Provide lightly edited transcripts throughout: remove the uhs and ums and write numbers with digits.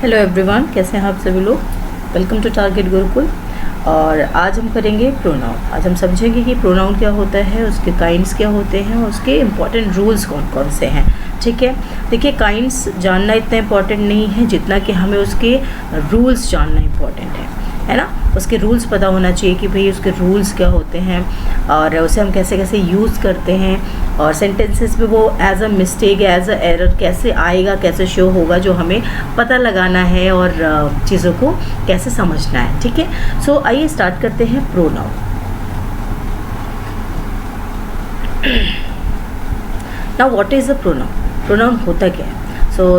Hello everyone, कैसे हैं आप सभी लोग। Welcome to Target Gurukul. और आज हम करेंगे प्रोनाउन। आज हम समझेंगे कि प्रोनाउन क्या होता है, उसके काइंड्स क्या होते हैं और उसके इम्पॉर्टेंट रूल्स कौन कौन से हैं। ठीक है, देखिए काइंड्स जानना इतना इम्पॉर्टेंट नहीं है जितना कि हमें उसके रूल्स जानना इम्पॉर्टेंट है ना। उसके रूल्स पता होना चाहिए कि भाई उसके रूल्स क्या होते हैं और उसे हम कैसे कैसे यूज़ करते हैं और सेंटेंसेस में वो as a mistake, as a error कैसे आएगा, कैसे शो होगा, जो हमें पता लगाना है और चीज़ों को कैसे समझना है। ठीक है, सो आइए स्टार्ट करते हैं pronoun. Now what is a pronoun. Pronoun होता क्या है।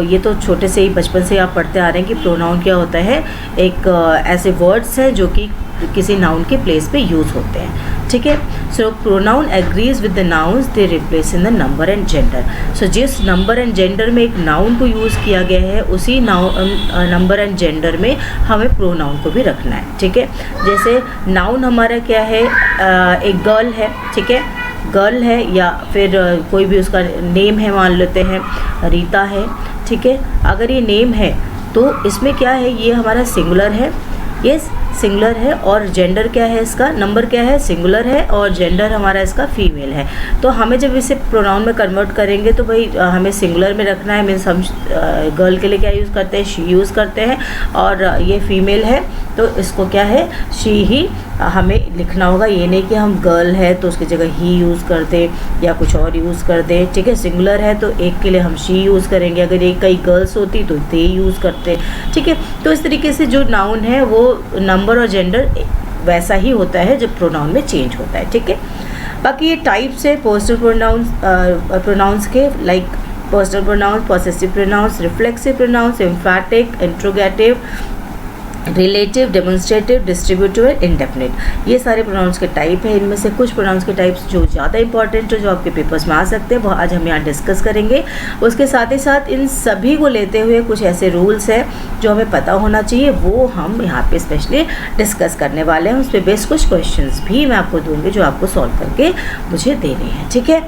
ये तो छोटे से ही बचपन से आप पढ़ते आ रहे हैं कि प्रोनाउन क्या होता है। एक ऐसे वर्ड्स हैं जो कि किसी नाउन के प्लेस पे यूज़ होते हैं। ठीक है, so pronoun agrees with the nouns they replace in the number and gender. So जिस नंबर एंड जेंडर में एक नाउन को यूज़ किया गया है उसी नंबर एंड जेंडर में हमें प्रोनाउन को भी रखना है। ठीक है, जैसे नाउन हमारा क्या है, एक गर्ल है। ठीक है, गर्ल है या फिर कोई भी उसका नेम है, मान लेते हैं रीता है। ठीक है, अगर ये नेम है तो इसमें क्या है, ये हमारा सिंगुलर है। यस, सिंगुलर है। और जेंडर क्या है, इसका नंबर क्या है, सिंगुलर है और जेंडर हमारा इसका फीमेल है। तो हमें जब इसे प्रोनाउन में कन्वर्ट करेंगे तो भाई हमें सिंगुलर में रखना है। मीन्स हम गर्ल के लिए क्या यूज़ करते हैं, शी यूज़ करते हैं। और ये फीमेल है तो इसको क्या है, शी ही हमें लिखना होगा। ये नहीं कि हम गर्ल है तो उसकी जगह ही यूज़ कर दें या कुछ और यूज़ कर दें। ठीक है, सिंगुलर है तो एक के लिए हम शी यूज़ करेंगे, अगर एक कई गर्ल्स होती तो दे यूज़ करते। ठीक है, तो इस तरीके से जो नाउन है वो नंबर और जेंडर वैसा ही होता है जब प्रोनाउन में चेंज होता है। ठीक है, बाकी ये टाइप्स है पर्सनल प्रोनाउंस के, like personal pronouns, possessive pronouns, reflexive pronouns, emphatic, interrogative, relative, demonstrative, distributive and indefinite. ये सारे प्रोनाउंस के टाइप हैं। इनमें से कुछ प्रोनाउंस के टाइप्स जो ज़्यादा इंपॉर्टेंट है, जो आपके पेपर्स में आ सकते हैं, वो आज हम यहाँ डिस्कस करेंगे। उसके साथ ही साथ इन सभी को लेते हुए कुछ ऐसे रूल्स हैं जो हमें पता होना चाहिए, वो हम यहाँ पे स्पेशली डिस्कस करने वाले हैं। उस पर बेस्ड कुछ क्वेश्चंस भी मैं आपको दूँगी जो आपको सॉल्व करके मुझे देने हैं। ठीक है,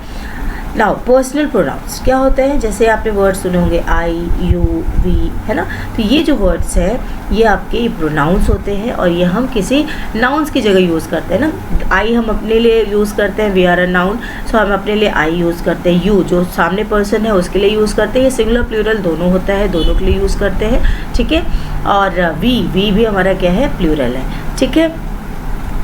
नाउ पर्सनल प्रोनाउंस क्या होते हैं। जैसे आपने वर्ड्स सुने होंगे आई, यू, वी, है ना। तो ये जो वर्ड्स है ये आपके प्रोनाउंस होते हैं और ये हम किसी नाउन्स की जगह यूज़ करते हैं ना। आई हम अपने लिए यूज़ करते हैं, वी आर अ नाउन, सो हम अपने लिए आई यूज़ करते हैं। यू जो सामने पर्सन है उसके लिए यूज़ करते हैं। ये सिंगुलर प्लूरल दोनों होता है, दोनों के लिए यूज़ करते हैं। ठीक है, और वी भी हमारा क्या है, प्लूरल है। ठीक है,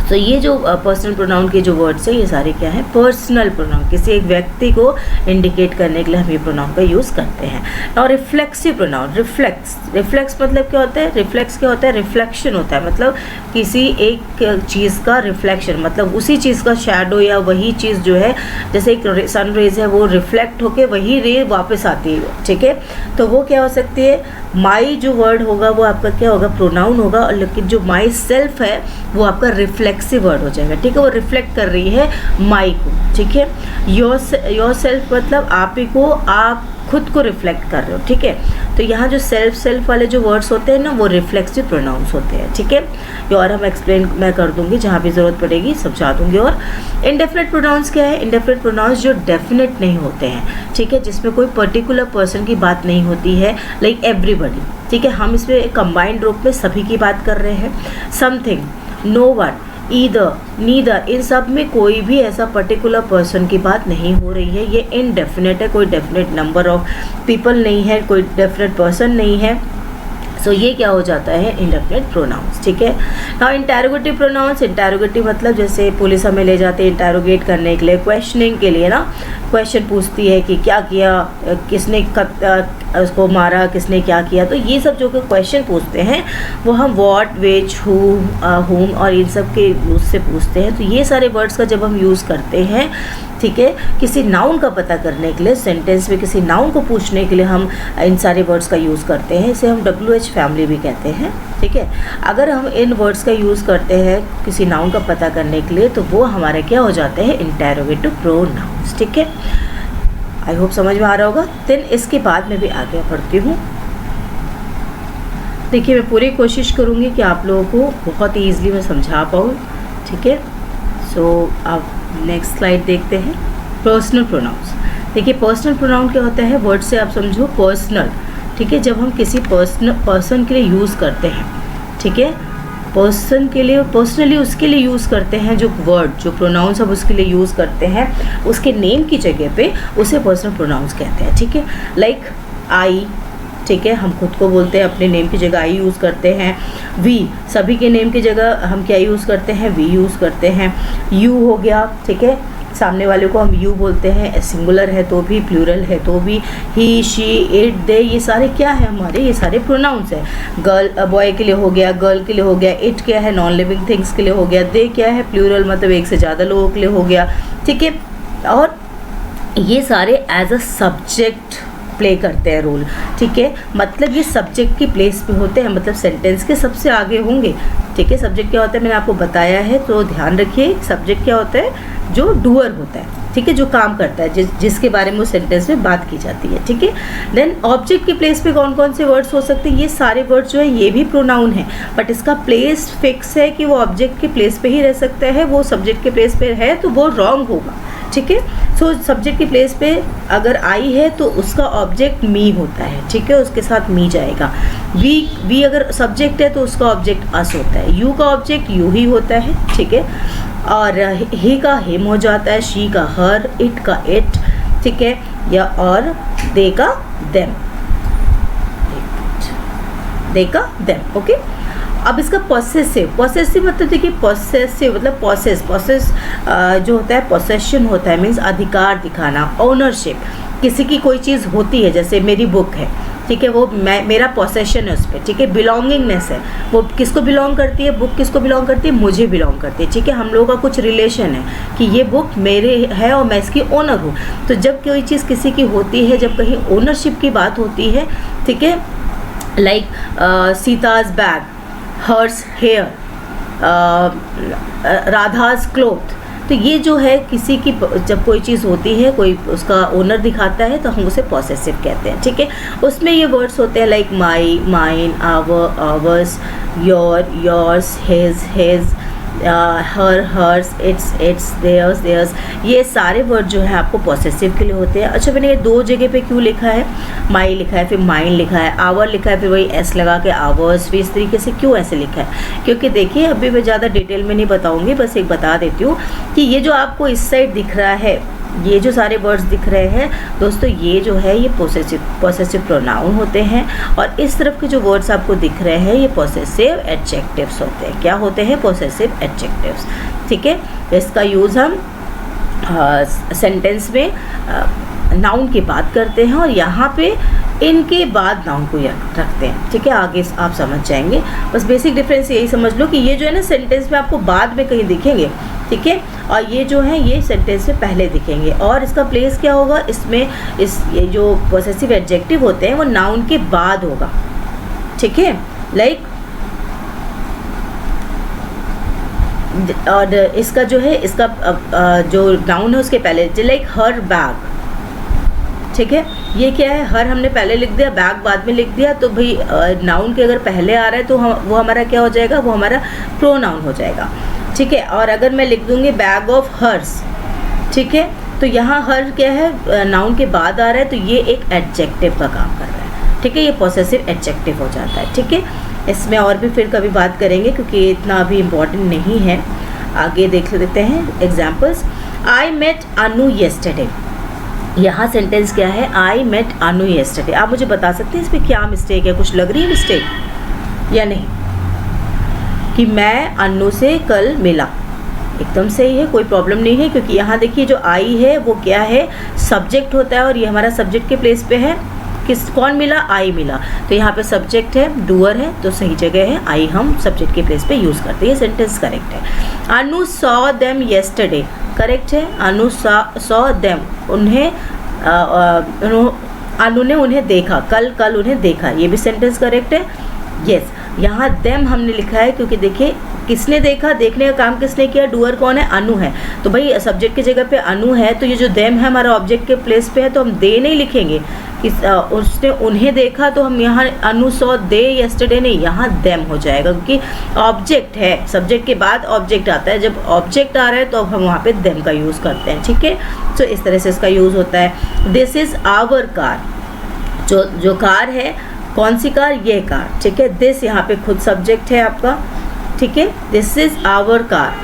तो ये जो पर्सनल प्रोनाउन के जो वर्ड्स हैं ये सारे क्या है, पर्सनल प्रोनाउन, किसी एक व्यक्ति को इंडिकेट करने के लिए हम ये प्रोनाउन का यूज़ करते हैं। और रिफ्लेक्सिव प्रोनाउन, रिफ्लेक्स मतलब क्या होता है, रिफ्लेक्स क्या होता है, रिफ्लेक्शन होता है। मतलब किसी एक चीज़ का रिफ्लेक्शन, मतलब उसी चीज़ का शैडो या वही चीज़ जो है, जैसे एक सन रेज है वो रिफ्लेक्ट होके वही रे वापस आती है। ठीक है, तो वो क्या हो सकती है, माई जो वर्ड होगा वो आपका क्या होगा, प्रोनाउन होगा। और लेकिन जो माई सेल्फ है वो आपका रिफ्लेक्सिव वर्ड हो जाएगा। ठीक है, वो रिफ्लेक्ट कर रही है माई को। ठीक है, योर सेल्फ मतलब आप ही को, आप खुद को रिफ्लेक्ट कर रहे हो। ठीक है, तो यहाँ जो सेल्फ वाले जो वर्ड्स होते हैं ना वो रिफ्लेक्सिव प्रोनाउंस होते हैं। ठीक है, ये और हम एक्सप्लेन मैं कर दूंगी, जहाँ भी ज़रूरत पड़ेगी समझा दूंगी। और इंडेफिनिट प्रोनाउंस क्या है, इंडेफिनिट प्रोनाउंस जो डेफिनेट नहीं होते हैं। ठीक है, जिसमें कोई पर्टिकुलर पर्सन की बात नहीं होती है, लाइक एवरीबडी। ठीक है, हम इसमें कंबाइंड रूप में सभी की बात कर रहे हैं। Something, no one, either, neither, इन सब में कोई भी ऐसा पर्टिकुलर पर्सन की बात नहीं हो रही है। ये इनडेफिनेट है, कोई डेफिनेट नंबर ऑफ पीपल नहीं है, कोई डेफिनेट पर्सन नहीं है। सो ये क्या हो जाता है, इंडेफिनेट प्रोनाउंस। ठीक है, नाउ इंटरोगेटिव प्रोनाउंस, इंटरोगेटिव मतलब जैसे पुलिस हमें ले जाते हैं इंटरोगेट करने के लिए, क्वेश्चनिंग के लिए ना। क्वेश्चन पूछती है कि क्या किया, किसने उसको मारा, किसने क्या किया। तो ये सब जो क्वेश्चन पूछते हैं वो हम व्हाट, विच, हुम और इन सब के यूज़ से पूछते हैं। तो ये सारे वर्ड्स का जब हम यूज़ करते हैं, ठीक है, किसी नाउन का पता करने के लिए, सेंटेंस में किसी नाउन को पूछने के लिए हम इन सारे वर्ड्स का यूज़ करते हैं। इसे हम WH फैमिली भी कहते हैं। ठीक है, अगर हम इन वर्ड्स का यूज़ करते हैं किसी नाउन का पता करने के लिए तो वो हमारे क्या हो जाते हैं, इंटरोगेटिव प्रोनाउंस। ठीक है, आई होप समझ में आ रहा होगा। देन इसके बाद मैं भी आगे बढ़ती हूँ। देखिए, मैं पूरी कोशिश करूँगी कि आप लोगों को बहुत ही ईजिली मैं समझा पाऊँ। ठीक है, सो आप नेक्स्ट स्लाइड देखते हैं। पर्सनल प्रोनाउंस, देखिए पर्सनल प्रोनाउन क्या होता है, वर्ड से आप समझो पर्सनल। ठीक है, जब हम किसी पर्सन के लिए यूज़ करते हैं, ठीक है, पर्सन के लिए पर्सनली उसके लिए यूज़ करते हैं, जो वर्ड जो प्रोनाउंस हम उसके लिए यूज़ करते हैं, उसके नेम की जगह पे उसे पर्सनल प्रोनाउंस कहते हैं, ठीक है। लाइक आई, ठीक है, हम खुद को बोलते हैं, अपने नेम की जगह आई यूज़ करते हैं। वी, सभी के नेम की जगह हम क्या यूज़ करते हैं, वी यूज़ करते हैं। यू हो गया, ठीक है, सामने वाले को हम यू बोलते हैं, सिंगुलर है तो भी, प्लूरल है तो भी। ही, शी, इट, दे, ये सारे क्या है हमारे, ये सारे प्रोनाउंस है। गर्ल, बॉय के लिए हो गया, गर्ल के लिए हो गया। इट क्या है, नॉन लिविंग थिंग्स के लिए हो गया। दे क्या है, प्लूरल, मतलब एक से ज़्यादा लोगों के लिए हो गया, ठीक है। और ये सारे एज अ सब्जेक्ट प्ले करते हैं रोल, ठीक है, मतलब ये सब्जेक्ट की प्लेस पे होते हैं, मतलब सेंटेंस के सबसे आगे होंगे, ठीक है। सब्जेक्ट क्या होता है मैंने आपको बताया है, तो ध्यान रखिए, सब्जेक्ट क्या होता है, जो डूअर होता है, ठीक है, जो काम करता है, जिसके बारे में उस सेंटेंस में बात की जाती है, ठीक है। देन ऑब्जेक्ट की प्लेस पे कौन कौन से वर्ड्स हो सकते हैं, ये सारे वर्ड्स जो है ये भी प्रोनाउन है, बट इसका प्लेस फिक्स है कि वो ऑब्जेक्ट के प्लेस पे ही रह सकता है, वो सब्जेक्ट के प्लेस पे है तो वो रॉन्ग होगा, ठीक है। सो सब्जेक्ट की प्लेस पे अगर आई है तो उसका ऑब्जेक्ट मी होता है, ठीक है, उसके साथ मी जाएगा। वी अगर सब्जेक्ट है तो उसका ऑब्जेक्ट अस होता है। यू का ऑब्जेक्ट यू ही होता है, ठीक है, और ही का हिम हो जाता है, शी का हर, इट का इट, ठीक है, या और दे का देम, ओके। अब इसका पॉसेसिव मतलब देखिए, पॉसेसिव मतलब पॉसेस जो होता है, पॉसेशन होता है, मीन्स अधिकार दिखाना, ओनरशिप। किसी की कोई चीज़ होती है, जैसे मेरी बुक है, ठीक है, वो मेरा पॉसेशन है उस पर, ठीक है, बिलोंगिंगनेस है, वो किसको बिलोंग करती है, बुक किसको बिलोंग करती है, मुझे बिलोंग करती है, ठीक है। हम लोगों का कुछ रिलेशन है कि ये बुक मेरे है और मैं इसकी ओनर हूँ। तो जब कोई चीज़ किसी की होती है, जब कहीं ओनरशिप की बात होती है, ठीक है, like Sita's bag, hers hair, Radha's cloth, तो ये जो है किसी की जब कोई चीज़ होती है, कोई उसका ओनर दिखाता है, तो हम उसे पॉसेसिव कहते हैं, ठीक है। उसमें ये वर्ड्स होते हैं like my, mine, our, ours, your, yours, his, her, hers, its, theirs, ये सारे वर्ड जो है आपको पॉसेसिव के लिए होते हैं। अच्छा, मैंने ये दो जगह पे क्यों लिखा है, माई लिखा है, फिर माइन लिखा है, आवर लिखा है, फिर वही एस लगा के आवर्स, फिर इस तरीके से क्यों ऐसे लिखा है, क्योंकि देखिए अभी मैं ज़्यादा डिटेल में नहीं बताऊँगी, बस एक बता देती हूँ कि ये जो आपको इस साइड दिख रहा है, ये जो सारे वर्ड्स दिख रहे हैं दोस्तों, ये जो है ये पॉसेसिव प्रोनाउन होते हैं, और इस तरफ के जो वर्ड्स आपको दिख रहे हैं ये पॉसेसिव एडजेक्टिव्स होते हैं। क्या होते हैं, पॉसेसिव एडजेक्टिव्स, ठीक है। इसका यूज़ हम सेंटेंस में नाउन की बात करते हैं, और यहाँ पे इनके बाद नाउन को रखते हैं, ठीक है। आगे आप समझ जाएंगे, बस बेसिक डिफरेंस यही समझ लो कि ये जो है ना सेंटेंस में आपको बाद में कहीं दिखेंगे, ठीक है, और ये जो है ये सेंटेंस में पहले दिखेंगे। और इसका प्लेस क्या होगा, इसमें ये जो पॉसेसिव एडजेक्टिव होते हैं वो नाउन के बाद होगा, ठीक है। लाइक और इसका जो है, इसका जो नाउन है उसके पहले, लाइक हर बैग, ठीक है, ये क्या है, हर हमने पहले लिख दिया, बैग बाद में लिख दिया, तो भाई नाउन के अगर पहले आ रहा है तो वो हमारा क्या हो जाएगा, वो हमारा प्रोनाउन हो जाएगा, ठीक है। और अगर मैं लिख दूंगी बैग ऑफ हर्स, ठीक है, तो यहाँ हर क्या है, नाउन के बाद आ रहा है, तो ये एक एडजेक्टिव का काम कर रहा है, ठीक है, ये पॉसेसिव एडजेक्टिव हो जाता है, ठीक है। इसमें और भी फिर कभी बात करेंगे क्योंकि इतना अभी इम्पोर्टेंट नहीं है, आगे देख लेते हैं examples. I met Anu yesterday, यहाँ सेंटेंस क्या है, आई मेट अनु येस्टरडे। आप मुझे बता सकते हैं इसमें क्या मिस्टेक है, कुछ लग रही है मिस्टेक या नहीं, कि मैं अनु से कल मिला, एकदम सही है, कोई प्रॉब्लम नहीं है, क्योंकि यहाँ देखिए जो आई है वो क्या है, सब्जेक्ट होता है, और ये हमारा सब्जेक्ट के प्लेस पे है, कौन मिला, आई मिला, तो यहाँ पे सब्जेक्ट है, डूअर है, तो सही जगह है, आई हम सब्जेक्ट के प्लेस पे यूज़ करते हैं, सेंटेंस करेक्ट है। अनु सॉ देम येस्टरडे, करेक्ट है, अनु सॉ देम, अनु ने उन्हें देखा, कल उन्हें देखा, ये भी सेंटेंस करेक्ट है, यस। यहाँ देम हमने लिखा है क्योंकि देखिए किसने देखा, देखने का काम किसने किया, डूअर कौन है, अनु है, तो भाई सब्जेक्ट की जगह पे अनु है, तो ये जो देम है हमारा ऑब्जेक्ट के प्लेस पे है, तो हम दे नहीं लिखेंगे कि उसने उन्हें देखा, तो हम यहाँ अनु सॉ दे येस्टरडे नहीं, यहाँ देम हो जाएगा, क्योंकि ऑब्जेक्ट है, सब्जेक्ट के बाद ऑब्जेक्ट आता है, जब ऑब्जेक्ट आ रहा है तो हम वहाँ पे देम का यूज़ करते हैं, ठीक है। तो इस तरह से इसका यूज़ होता है। दिस इज़ आवर कार, जो कार है कौन सी कार? ये कार, ठीक है। दिस यहाँ पे खुद सब्जेक्ट है आपका, ठीक है। दिस इज आवर कार,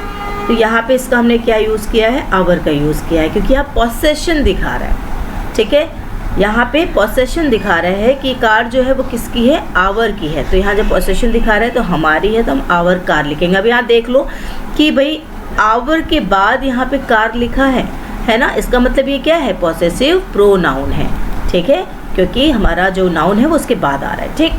तो यहाँ पे इसका हमने क्या यूज़ किया है? आवर का यूज़ किया है, क्योंकि यहाँ पोसेशन दिखा रहा है, ठीक है। यहाँ पे पोसेशन दिखा रहा है कि कार जो है वो किसकी है? आवर की है। तो यहाँ जब पोसेशन दिखा रहा है तो हमारी है, तो हम आवर कार लिखेंगे। अब यहाँ देख लो कि भाई आवर के बाद यहाँ पे कार लिखा है ना, इसका मतलब ये क्या है? पॉसेसिव प्रोनाउन है, ठीक है, क्योंकि हमारा जो नाउन है वो उसके बाद आ रहा है, ठीक।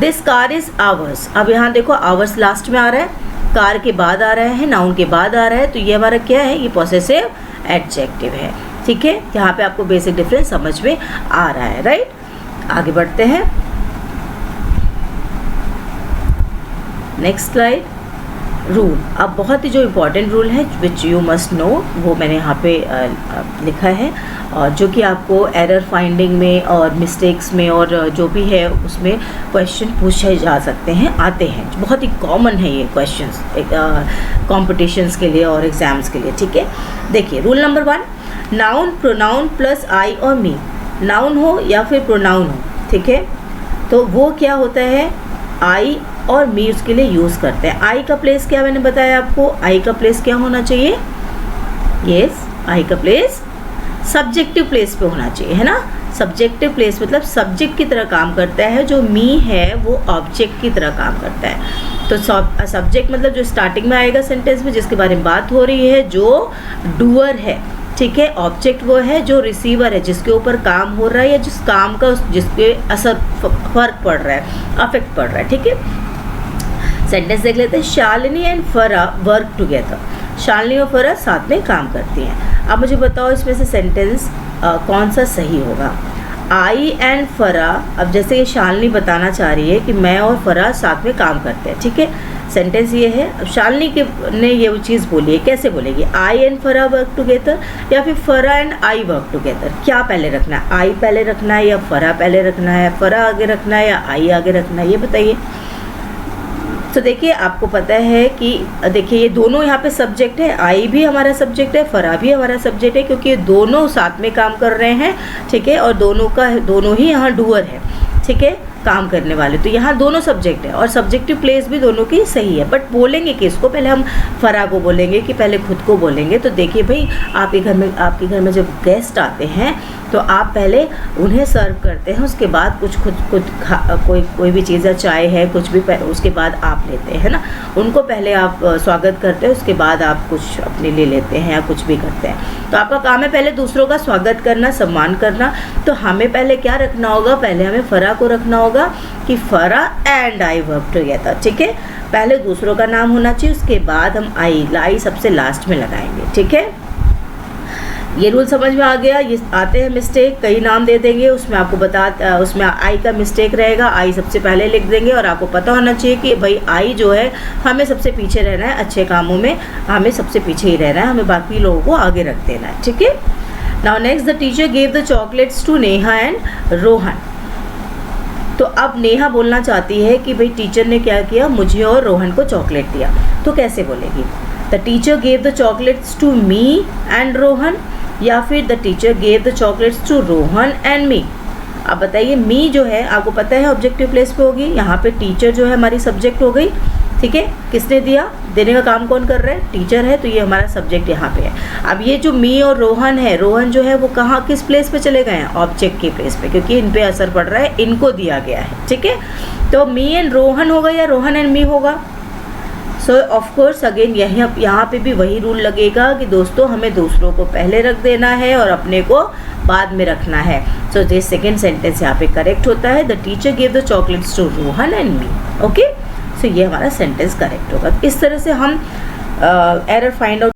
दिस कार इज़ आवर्स, अब यहाँ देखो आवर्स लास्ट में आ रहा है, कार के बाद आ रहा है, नाउन के बाद आ रहा है, तो ये हमारा क्या है? ये पॉसेसिव एडजेक्टिव है, ठीक है। यहाँ पे आपको बेसिक डिफरेंस समझ में आ रहा है, राइट। आगे बढ़ते हैं, नेक्स्ट स्लाइड। रूल, अब बहुत ही जो इम्पोर्टेंट रूल है विच यू मस्ट नो, वो मैंने यहाँ पे लिखा है, और जो कि आपको एरर फाइंडिंग में और मिस्टेक्स में और जो भी है उसमें क्वेश्चन पूछे जा सकते हैं, आते हैं। बहुत ही कॉमन है ये क्वेश्चंस कॉम्पिटिशन्स के लिए और एग्ज़ाम्स के लिए, ठीक है। देखिए rule number 1, noun pronoun plus I और मी, नाउन हो या फिर प्रोनाउन हो, ठीक है, तो वो क्या होता है? आई और मी उसके लिए यूज़ करते हैं। आई का प्लेस क्या मैंने बताया आपको? आई का प्लेस क्या होना चाहिए? यस, आई का प्लेस सब्जेक्टिव प्लेस पे होना चाहिए, है ना। सब्जेक्टिव प्लेस मतलब सब्जेक्ट की तरह काम करता है, जो मी है वो ऑब्जेक्ट की तरह काम करता है। तो सब्जेक्ट मतलब जो स्टार्टिंग में आएगा सेंटेंस में, जिसके बारे में बात हो रही है, जो डूअर है, ठीक है। ऑब्जेक्ट वो है जो रिसीवर है, जिसके ऊपर काम हो रहा है या जिस काम का जिसके असर फर्क पड़ रहा है, अफेक्ट पड़ रहा है, ठीक है। सेंटेंस देख लेते हैं। शालिनी एंड फरा वर्क टुगेदर, शालिनी और फरा साथ में काम करती हैं। अब मुझे बताओ इसमें से सेंटेंस कौन सा सही होगा? आई एंड फरा, अब जैसे ये शालिनी बताना चाह रही है कि मैं और फरा साथ में काम करते हैं, ठीक है। सेंटेंस ये है, अब शालिनी ने ये चीज़ बोली है, कैसे बोलेगी? आई एंड फरा वर्क टुगेदर, या फिर फरा एंड आई वर्क टुगेदर? क्या पहले रखना है? आई पहले रखना है या फरा पहले रखना है? फरा आगे रखना है या आई आगे रखना है? ये बताइए। तो देखिए आपको पता है कि देखिए ये दोनों यहाँ पे सब्जेक्ट है, आई भी हमारा सब्जेक्ट है, फरा भी हमारा सब्जेक्ट है, क्योंकि ये दोनों साथ में काम कर रहे हैं, ठीक है, और दोनों ही यहाँ डूअर है, ठीक है, काम करने वाले। तो यहाँ दोनों सब्जेक्ट है और सब्जेक्टिव प्लेस भी दोनों की सही है। बट बोलेंगे किसको? पहले हम फरा को बोलेंगे कि पहले खुद को बोलेंगे? तो देखिए भाई आपके घर में जब गेस्ट आते हैं तो आप पहले उन्हें सर्व करते हैं, उसके बाद कुछ खुद कोई भी चीज़, चाय है, कुछ भी, उसके बाद आप लेते हैं ना। उनको पहले आप स्वागत करते हैं, उसके बाद आप कुछ अपने लिए लेते हैं या कुछ भी करते हैं। तो आपका काम है पहले दूसरों का स्वागत करना, सम्मान करना। तो हमें पहले क्या रखना होगा? पहले हमें फरा को रखना होगा कि फरा एंड आई वर्क टुगेदर, ठीक है। पहले दूसरों का नाम होना चाहिए, उसके बाद हम आई सबसे लास्ट में लगाएंगे, ठीक है। ये रूल समझ में आ गया। ये आते हैं मिस्टेक, कई नाम दे देंगे, उसमें आपको उसमें आई का मिस्टेक रहेगा, आई सबसे पहले लिख देंगे। और आपको पता होना चाहिए कि भाई आई जो है हमें सबसे पीछे रहना है, अच्छे कामों में हमें सबसे पीछे ही रहना है, हमें बाकी लोगों को आगे रख देना है, ठीक है। Now next, the teacher gave the chocolates to Neha and Rohan. तो अब नेहा बोलना चाहती है कि भाई टीचर ने क्या किया, मुझे और रोहन को चॉकलेट दिया। तो कैसे बोलेगी? The teacher gave the chocolates to me and Rohan, या फिर the teacher gave the chocolates to Rohan and me. अब बताइए, मी जो है आपको पता है ऑब्जेक्टिव प्लेस पे होगी, यहाँ पे टीचर जो है हमारी सब्जेक्ट हो गई, ठीक है। किसने दिया? देने का काम कौन कर रहा है? टीचर है, तो ये हमारा सब्जेक्ट यहाँ पे है। अब ये जो मी और रोहन है, रोहन जो है वो कहाँ, किस प्लेस पे चले गए हैं? ऑब्जेक्ट के प्लेस पे, क्योंकि इन पे असर पड़ रहा है, इनको दिया गया है, ठीक है। तो मी एंड रोहन होगा या रोहन एंड मी होगा? सो ऑफकोर्स अगेन यहाँ पे भी वही रूल लगेगा कि दोस्तों हमें दूसरों को पहले रख देना है और अपने को बाद में रखना है। सो दिस सेकेंड सेंटेंस यहाँ पे करेक्ट होता है, the teacher give the chocolates to Rohan and me, okay. So ये हमारा सेंटेंस करेक्ट होगा। इस तरह से हम एरर फाइंड आउट